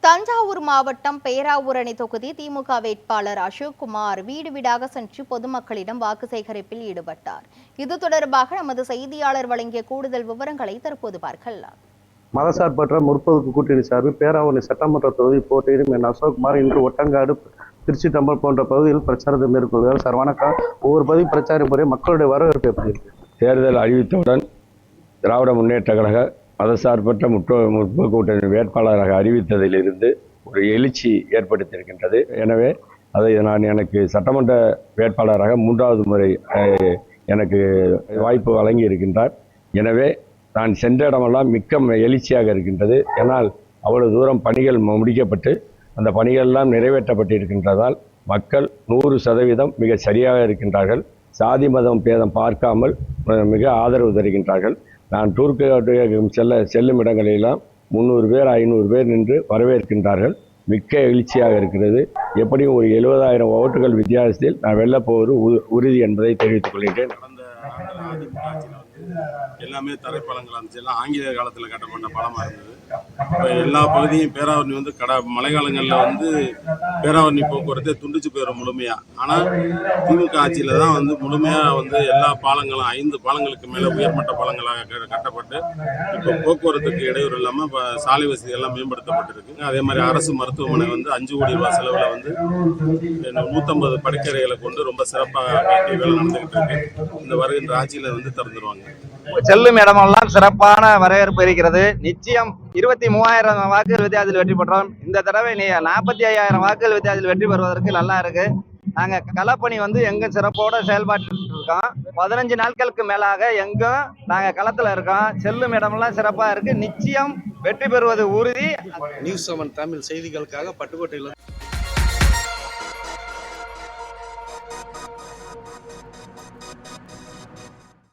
தஞ்சாவூர் மாவட்டம் பேராவூரணி தொகுதி திமுக வேட்பாளர் அசோக்குமார் வீடு வீடாக சென்று பொதுமக்களிடம் வாக்கு சேகரிப்பில் ஈடுபட்டார். இது தொடர்பாக நமது செய்தியாளர் வழங்கிய கூடுதல் விவரங்களை தற்போது பார்க்கலாம். மதசார்பற்ற முற்போக்கு கூட்டணி சார்பில் பேராவூரணி சட்டமன்ற தொகுதி போட்டியிடும் என் அசோக்குமார் இன்று ஒட்டங்காடு, திருச்சி டம்பல் போன்ற பகுதியில் பிரச்சாரத்தை மேற்கொள்கிறார். சார் வணக்கம். ஒவ்வொரு பகுதி பிரச்சார முறை மக்களுடைய வரவேற்பு எப்படி இருக்கு? தேர்தல் அறிவித்தவுடன் திராவிட முன்னேற்ற கழக மதசார்பற்ற முற்போக்கு கூட்டணி வேட்பாளராக அறிவித்ததிலிருந்து ஒரு எழுச்சி ஏற்படுத்தியிருக்கின்றது. எனவே அதை நான் எனக்கு சட்டமன்ற வேட்பாளராக 3வது முறை எனக்கு வாய்ப்பு வழங்கி இருக்கின்றார். எனவே நான் சென்ற இடமெல்லாம் மிக்க எழுச்சியாக இருக்கின்றது. ஏன்னால் அவ்வளவு தூரம் பணிகள் முடிக்கப்பட்டு அந்த பணிகளெல்லாம் நிறைவேற்றப்பட்டு இருக்கின்றதால் மக்கள் 100% மிக சரியாக இருக்கின்றார்கள். சாதி மதம் பேதம் பார்க்காமல் மிக ஆதரவு தருகின்றார்கள். நான் டூருக்கு செல்லும் இடங்களெல்லாம் 300 பேர் 500 பேர் நின்று வரவேற்கின்றார்கள். மிக்க எழுச்சியாக இருக்கிறது. எப்படியும் ஒரு 70,000 ஓட்டுகள் வித்தியாசத்தில் நான் வெல்லப்போவது உறுதி என்பதை தெரிவித்துக் கொள்கிறேன். எல்லாமே தரைப்பழங்களா இருந்துச்சு. எல்லாம் ஆங்கிலேய காலத்தில் கட்டப்பட்ட பழமாக இருந்தது. இப்போ எல்லா பகுதியும் பேராவூரணி மழை காலங்களில் பேராவூரணி போக்குவரத்தை துண்டிச்சு போயிடும் முழுமையாக. ஆனால் திமுக ஆட்சியில் தான் முழுமையாக எல்லா பாலங்களும் 5 பாலங்களுக்கு மேலே உயர்மட்ட பாலங்களாக கட்டப்பட்டு இப்போ போக்குவரத்துக்கு இடையூறு இல்லாமல் இப்போ சாலை வசதி எல்லாம் மேம்படுத்தப்பட்டிருக்கு. அதே மாதிரி அரசு மருத்துவமனை 5 கோடி ரூபாய் செலவில் 150 படுக்கறைகளை கொண்டு ரொம்ப சிறப்பாக கட்டி வேலை நடந்துகிட்டு இருக்கு. இந்த வருகின்ற ஆட்சியில் திறந்துருவாங்க. செல்லும் இடமெல்லாம் சிறப்பான வரவேற்பு இருக்கிறது. நிச்சயம் 23,000 வாக்குகள் வித்தியாசத்தில் வெற்றி பெற்றோம். இந்த தடவை 45,000 வாக்குகள் வித்தியாசத்தில் வெற்றி பெறுவதற்கு நல்லா இருக்கு. நாங்க களப்பணி எங்க சிறப்போட செயல்பாட்டு இருக்கோம். 15 நாட்களுக்கு மேலாக எங்கும் நாங்க களத்துல இருக்கோம். செல்லும் இடமெல்லாம் சிறப்பா இருக்கு. நிச்சயம் வெற்றி பெறுவது உறுதி. நியூஸ் 7 தமிழ் செய்திகளுக்காக பட்டுக்கோட்டையில்